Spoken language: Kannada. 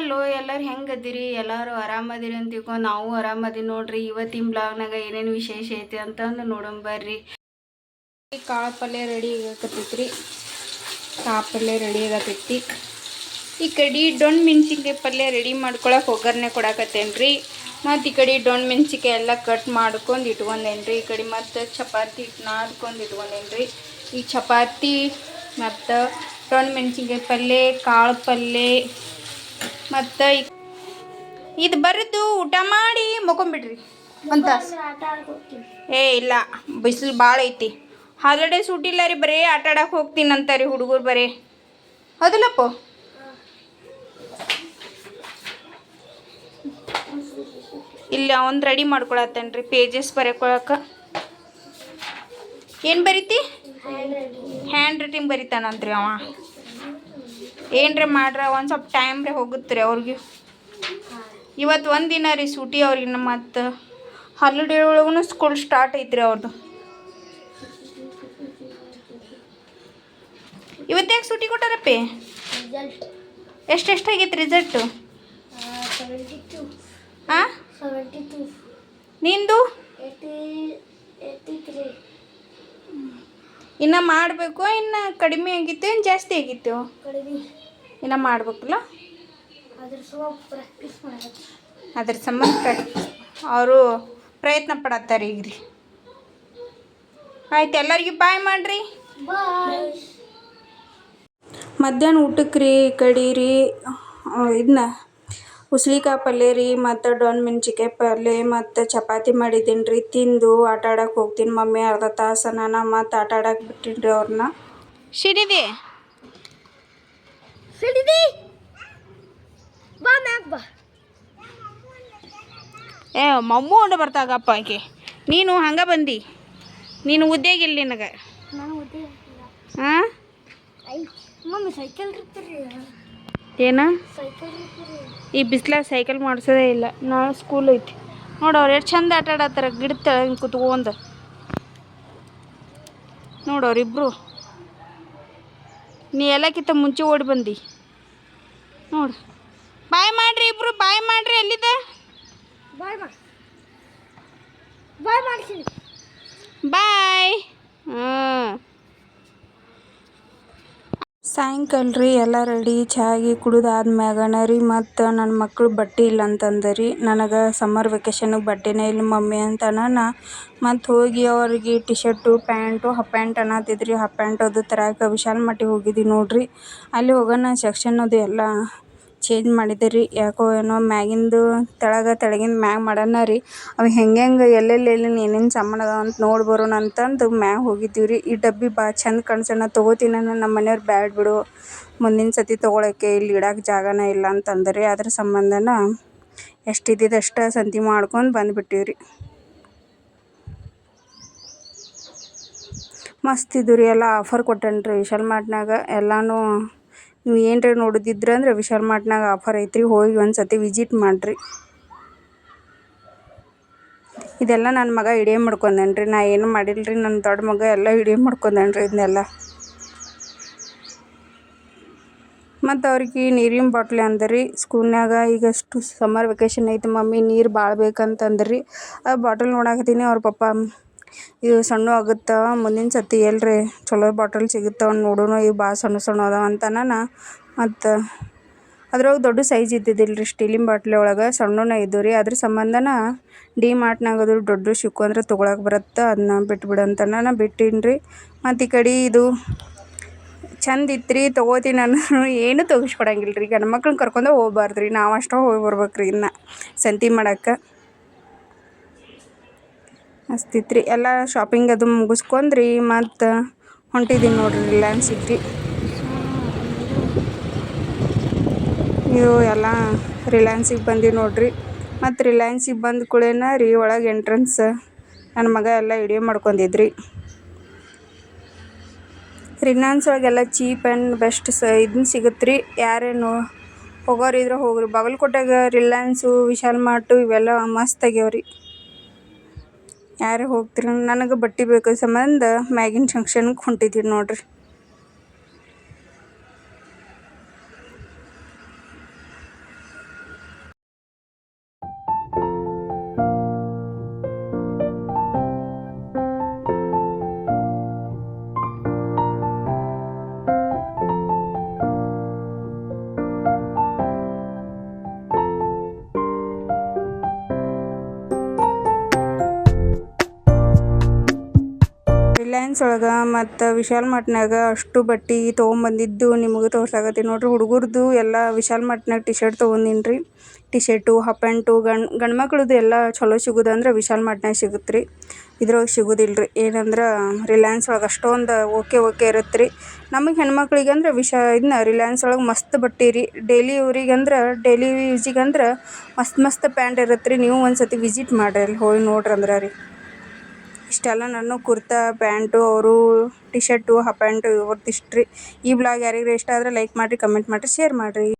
ಹಲೋ ಎಲ್ಲರೂ ಹೆಂಗದಿರಿ? ಎಲ್ಲರೂ ಆರಾಮದಿರಿ ಅಂತ ತಿಳ್ಕೊಂಡು ನಾವು ಆರಾಮದಿ ನೋಡ್ರಿ. ಇವತ್ತಿನ ಬ್ಲಾಗ್ನಾಗ ಏನೇನು ವಿಶೇಷ ಐತಿ ಅಂತಂದು ನೋಡೋಣ ಬರ್ರಿ. ಕಾಳು ಪಲ್ಯ ರೆಡಿ ಆಗಕತ್ತೈತ್ರಿ. ಕಾಳು ಪಲ್ಯ ರೆಡಿ ಆಗತೈತಿ. ಈ ಕಡೆ ಡೊಣ್ ಮೆಣಸಿನ್ಕಾಯಿ ಪಲ್ಯ ರೆಡಿ ಮಾಡ್ಕೊಳಕ್ಕೆ ಒಗ್ಗರಣೆ ಕೊಡಾಕತ್ತೇನ್ರಿ. ಮತ್ತು ಈ ಕಡೆ ಡೊಣ್ ಮೆಣಸಿನ್ಕಾಯಿ ಎಲ್ಲ ಕಟ್ ಮಾಡ್ಕೊಂಡು ಇಟ್ಕೊಂಡೇನ್ರಿ. ಈ ಕಡೆ ಮತ್ತು ಚಪಾತಿ ನಾದ್ಕೊಂಡು ಇಟ್ಕೊಂಡೇನ್ರಿ. ಈ ಚಪಾತಿ ಮತ್ತು ಡೊಣ್ ಮೆಣಸಿನ್ಕಾಯಿ ಪಲ್ಯ, ಕಾಳು ಪಲ್ಯ ಮತ್ತು ಇದು ಬರೆದು ಊಟ ಮಾಡಿ ಮಕ್ಕೊಂಬಿಡ್ರಿ ಅಂತ. ಇಲ್ಲ, ಬಿಸಿಲು ಭಾಳ ಐತಿ. ಹಾಲಿಡೇಸ್ ಊಟಿಲ್ಲ ರೀ, ಬರೀ ಆಟ ಆಡಕ್ಕೆ ಹೋಗ್ತೀನಿ ಅಂತಾರೆ ಹುಡುಗರು ಬರೀ. ಹೌದಲ್ಲಪ್ಪ? ಇಲ್ಲಿ ಒಂದು ರೆಡಿ ಮಾಡ್ಕೊಳತ್ತೇನೆ ರೀ ಪೇಜಸ್ ಬರೆಕೊಳಕ್ಕೆ. ಏನು ಬರೀತಿ? ಹ್ಯಾಂಡ್ ರೈಟಿಂಗ್ ಬರಿತಾನಂತ್ರಿ ಅವ. ಏನ್ರಿ ಮಾಡ್ರೆ ಒಂದು ಸ್ವಲ್ಪ ಟೈಮ್ ರೀ ಹೋಗುತ್ತೆ ರೀ ಅವ್ರಿಗೆ. ಇವತ್ತು ಒಂದು ದಿನ ರೀ ಸೂಟಿ ಅವ್ರಿಗೆ. ಮತ್ತು ಹಾಲಿಡೇ ಒಳಗೂ ಸ್ಕೂಲ್ ಸ್ಟಾರ್ಟ್ ಐತ್ರಿ ಅವ್ರದ್ದು. ಇವತ್ತಾಗ ಸೂಟಿ ಕೊಟ್ಟಾರಪ್ಪಿ? ಎಷ್ಟೆಷ್ಟಾಗೈತೆ ರಿಸಲ್ಟು? ಹಾಂ, ನಿಂದು ಇನ್ನು ಮಾಡಬೇಕು. ಇನ್ನು ಕಡಿಮೆ ಆಗಿತ್ತು ಏನು ಜಾಸ್ತಿ ಆಗಿತ್ತು? ಇನ್ನು ಮಾಡ್ಬೇಕಲ್ಲ, ಅದ್ರ ಸಂಬಂಧ ಅವರು ಪ್ರಯತ್ನ ಪಡತ್ತಾರೆ ಈಗ ರೀ. ಆಯ್ತು, ಎಲ್ಲರಿಗೂ ಬಾಯ್ ಮಾಡಿರಿ. ಮಧ್ಯಾಹ್ನ ಊಟಕ್ಕೆ ರೀ ಈ ಕಡೆ ರೀ ಇದನ್ನ ಉಸ್ಲಿಕಾಯಿ ಪಲ್ಯ ರೀ ಮತ್ತು ಡೊಣ್ ಮೆಣಸಿನ್ಕಾಯಿ ಪಲ್ಯ ಮತ್ತು ಚಪಾತಿ ಮಾಡಿದ್ದೀನಿ ರೀ. ತಿಂದು ಆಟ ಆಡಕ್ಕೆ ಹೋಗ್ತೀನಿ ಮಮ್ಮಿ. ಅರ್ಧ ತಾಸು ನಾನು ಮತ್ತು ಆಟ ಆಡಕ್ಕೆ ಬಿಟ್ಟಿನಿ ರೀ ಅವ್ರನ್ನ. ಸಿಡಿದಿ ಏ ಮಮ್ಮು ಉಂಡು ಬರ್ತಾಗಪ್ಪ ಆಕೆ. ನೀನು ಹಂಗೆ ಬಂದು ನೀನು ಉದ್ಯೋಗಿಲ್ಲ ನಿನಗೆ. ಹಾಂ, ಏನ ಈ ಬಿಸಿಲಾಗ ಸೈಕಲ್ ಮಾಡಿಸೋದೇ ಇಲ್ಲ. ನಾಳೆ ಸ್ಕೂಲ್ ಐತಿ ನೋಡು. ಅವ್ರು ಎಷ್ಟು ಚಂದ ಆಟ ಆಡತ್ತಾರ ಗಿಡದ ಹಿಂಗೆ ಕುತ್ಕೊಂಡು. ನೋಡು ಅವ್ರಿಬ್ರು. ನೀ ಎಲ್ಲಕ್ಕಿಂತ ಮುಂಚೆ ಓಡಿ ಬಂದು ನೋಡು. ಬಾಯ್ ಮಾಡ್ರಿ ಇಬ್ರು, ಬಾಯ್ ಮಾಡ್ರಿ. ಎಲ್ಲಿದೆ ಬಾಯ್? ಹ್ಞೂ, ಸಾಯಂಕಾಲ ರೀ ಎಲ್ಲ ರೆಡಿ ಚಾಗಿ ಕುಡಿದಾದ್ಮ್ಯಾಗನ ರೀ ಮತ್ತು ನನ್ನ ಮಕ್ಕಳು ಬಟ್ಟೆ ಇಲ್ಲ ಅಂತಂದ ರೀ. ನನಗೆ ಸಮ್ಮರ್ ವೆಕೇಷನ್ಗೆ ಬಟ್ಟೆನೇ ಇಲ್ಲ ಮಮ್ಮಿ ಅಂತ ನಾನು ಮತ್ತು ಹೋಗಿ ಅವ್ರಿಗೆ T shirt pant half pant ಅನ್ನತ್ತಿದ್ರಿ. ಹಾಫ್ ಪ್ಯಾಂಟ್ ಅದು ತರಕ್ಕೆ ವಿಶಾಲ್ ಮಟ್ಟಿಗೆ ಹೋಗಿದ್ವಿ ನೋಡ್ರಿ. ಅಲ್ಲಿ ಹೋಗೋಣ ಸೆಕ್ಷನ್ ಅದು ಎಲ್ಲ ಚೇಂಜ್ ಮಾಡಿದೆ ರೀ. ಯಾಕೋ ಏನೋ ಮ್ಯಾಗಿಂದು ತೆಳಗಿಂದ ಮ್ಯಾಗ ಮಾಡೋಣ ರೀ. ಅವು ಹೆಂಗೆ ಎಲ್ಲೆಲ್ಲಿ ಏನೇನು ಸಾಮಾನು ಅದಾವ ಅಂತ ನೋಡಿ ಬರೋಣ ಅಂತಂದು ಮ್ಯಾಗ ಹೋಗಿದ್ದೀವಿ ರೀ. ಈ ಡಬ್ಬಿ ಭಾಳ ಚಂದ ಕಾಣಿಸೋಣ ತೊಗೋತೀನಿ. ನಮ್ಮ ಮನೆಯವ್ರು ಬ್ಯಾಡ ಬಿಡು, ಮುಂದಿನ ಸತಿ ತೊಗೊಳಕ್ಕೆ ಇಲ್ಲಿ ಇಡಕ್ಕೆ ಜಾಗನೇ ಇಲ್ಲ ಅಂತಂದ್ರಿ. ಅದ್ರ ಸಂಬಂಧನ ಎಷ್ಟಿದ್ದಷ್ಟು ಸಂತಿ ಮಾಡ್ಕೊಂಡು ಬಂದುಬಿಟ್ಟಿವಿ ರೀ. ಮಸ್ತ್ ಇದು ರೀ. ಎಲ್ಲ ಆಫರ್ ಕೊಟ್ಟೇನೆ ರೀ ವಿಶಾಲ್ ಮಾರ್ಟ್ನಾಗ. ಎಲ್ಲನೂ ನೀವು ಏನರ ನೋಡಿದ್ರೆ ಅಂದ್ರೆ ವಿಶಾಲ್ ಮಾರ್ಟ್ನಾಗ ಆಫರ್ ಐತ್ರಿ. ಹೋಗಿ ಒಂದು ಸತಿ ವಿಸಿಟ್ ಮಾಡಿರಿ. ಇದೆಲ್ಲ ನನ್ನ ಮಗ ಹಿಡಿಯೋ ಮಾಡ್ಕೊಂಡೇನೆ ರೀ. ನಾ ಏನು ಮಾಡಿಲ್ಲ ರೀ. ನನ್ನ ದೊಡ್ಡ ಮಗ ಎಲ್ಲ ಹಿಡಿಯೋ ಮಾಡ್ಕೊಂಡೇನೆ ರೀ ಇದನ್ನೆಲ್ಲ. ಮತ್ತು ಅವ್ರಿಗೆ ನೀರಿನ ಬಾಟ್ಲಿ ಅಂದ್ರಿ ಸ್ಕೂಲ್ನಾಗ. ಈಗಷ್ಟು ಸಮ್ಮರ್ ವೆಕೇಷನ್ ಐತೆ ಮಮ್ಮಿ, ನೀರು ಭಾಳ ಬೇಕಂತಂದ್ರಿ. ಆ ಬಾಟಲ್ ನೋಡಾಕತ್ತೀನಿ. ಅವ್ರ ಪಪ್ಪ ಇದು ಸಣ್ಣ ಆಗುತ್ತೆ, ಮುಂದಿನ ಸತಿ ಎಲ್ರಿ ಚಲೋ ಬಾಟಲ್ ಸಿಗುತ್ತವೆ ನೋಡೋಣ, ಇವು ಭಾಳ ಸಣ್ಣ ಅದಾವ ಅಂತ ನಾನು. ಮತ್ತು ಅದ್ರೊಳಗೆ ದೊಡ್ಡ ಸೈಜ್ ಇದ್ದಿದ್ದಿಲ್ಲ ರೀ. ಸ್ಟೀಲಿನ ಬಾಟ್ಲಿ ಒಳಗೆ ಸಣ್ಣನೇ ಇದ್ದವು ರೀ. ಅದ್ರ ಸಂಬಂಧನ ಡಿ ಮಾರ್ಟ್ನಾಗ ಅದು ದೊಡ್ಡ ಸಿಕ್ಕು ಅಂದ್ರೆ ತೊಗೊಳಕ್ಕೆ ಬರುತ್ತೆ, ಅದನ್ನ ಬಿಟ್ಬಿಡಂತ ನಾನು ಬಿಟ್ಟೀನಿ ರೀ. ಮತ್ತು ಈ ಕಡೆ ಇದು ಚಂದ ಇತ್ತು ರೀ, ತೊಗೋತೀನಿ ನಾನು. ಏನೂ ತೊಗಿಸ್ಕೊಡಂಗಿಲ್ಲ ರೀ. ಗಂಡು ಮಕ್ಳನ್ನ ಕರ್ಕೊಂಡೇ ಹೋಗ್ಬಾರ್ದು ರೀ, ನಾವು ಅಷ್ಟೇ ಹೋಗಿ ಬರ್ಬೇಕು ರೀ ಇನ್ನು ಸಂತೆ ಮಾಡಕ್ಕೆ. ಮಸ್ತಿತ್ತು ರೀ. ಎಲ್ಲ ಶಾಪಿಂಗ್ ಅದು ಮುಗಿಸ್ಕೊಂಡ್ರಿ ಮತ್ತು ಹೊಂಟಿದ್ದೀನಿ ನೋಡಿರಿ ರಿಲಯನ್ಸಿಗೆ ರೀ. ಇದು ಎಲ್ಲ ರಿಲಯನ್ಸಿಗೆ ಬಂದೀವಿ ನೋಡಿರಿ. ಮತ್ತು ರಿಲಯನ್ಸಿಗೆ ಬಂದ ಕೂಡೇನ ರೀ ಒಳಗೆ ಎಂಟ್ರೆನ್ಸ್ ನನ್ನ ಮಗ ಎಲ್ಲ ವಿಡಿಯೋ ಮಾಡ್ಕೊಂಡಿದ್ರಿ. ರಿಲಯನ್ಸ್ ಒಳಗೆಲ್ಲ ಚೀಪ್ ಆ್ಯಂಡ್ ಬೆಸ್ಟ್ ಇದನ್ನ ಸಿಗುತ್ತೆ ರೀ. ಯಾರೇನು ಹೋಗೋರಿದ್ರೆ ಹೋಗ್ರಿ. ಬಾಗಲಕೋಟೆಗೆ ರಿಲಯನ್ಸು, ವಿಶಾಲ್ ಮಾರ್ಟು ಇವೆಲ್ಲ ಮಸ್ತ್ ಆಗ್ಯಾವ್ರಿ. ಯಾರೇ ಹೋಗ್ತೀರಿ, ನನಗೆ ಬಟ್ಟೆ ಬೇಕು ಸಂಬಂಧ ಮ್ಯಾಗಿನ ಜಂಕ್ಷನ್ಗೆ ಹೊಂಟಿದ್ದೀವಿ ನೋಡಿರಿ. ರಿಲಯನ್ಸ್ ಒಳಗೆ ಮತ್ತು ವಿಶಾಲ್ ಮಾರ್ಟ್ನಾಗ ಅಷ್ಟು ಬಟ್ಟೆ ತೊಗೊಂಬಂದಿದ್ದು ನಿಮಗೆ ತೋರ್ಸಾಕತ್ತೀನಿ ನೋಡ್ರಿ. ಹುಡುಗರದು ಎಲ್ಲ ವಿಶಾಲ್ ಮಾರ್ಟ್ನಾಗ ಟಿ ಶರ್ಟ್ ತೊಗೊಂಡಿನಿ ರೀ. ಟಿ ಶರ್ಟು, ಹಾಫ್ ಪ್ಯಾಂಟು, ಗಂಡು ಮಕ್ಳದ್ದು ಎಲ್ಲ ಚಲೋ ಸಿಗೋದಂದ್ರೆ ವಿಶಾಲ್ ಮಾರ್ಟ್ನಾಗ ಸಿಗುತ್ತೆ ರೀ. ಇದ್ರೊಳಗೆ ಸಿಗೋದಿಲ್ಲ ರೀ. ಏನಂದ್ರೆ ರಿಲಯನ್ಸ್ ಒಳಗೆ ಅಷ್ಟೊಂದು ಓಕೆ ಇರುತ್ತೆ ರೀ. ನಮಗೆ ಹೆಣ್ಮಕ್ಳಿಗೆ ಅಂದ್ರೆ ಇದನ್ನ ರಿಲಯನ್ಸ್ ಒಳಗೆ ಮಸ್ತ್ ಬಟ್ಟೆ ರೀ. ಡೈಲಿ ಯೂಸಿಗಂದ್ರೆ ಮಸ್ತ್ ಪ್ಯಾಂಟ್ ಇರುತ್ತೆ ರೀ. ನೀವು ಒಂದು ಸತಿ ವಿಸಿಟ್ ಮಾಡಿರಿ, ಅಲ್ಲಿ ಹೋಗಿ ನೋಡ್ರಿ ಅಂದ್ರೆ ರೀ. ಇಷ್ಟೆಲ್ಲ ನಾನು ಕುರ್ತಾ ಪ್ಯಾಂಟು, ಅವರು ಟಿ ಶರ್ಟು, ಹಾಫ್ ಪ್ಯಾಂಟು ಇವ್ರದ್ದು ಇಷ್ಟು ರೀ. ಈ ಬ್ಲಾಗ್ ಯಾರಿಗಾರ ಇಷ್ಟ ಆದರೆ ಲೈಕ್ ಮಾಡಿರಿ, ಕಮೆಂಟ್ ಮಾಡಿರಿ, ಶೇರ್ ಮಾಡಿರಿ.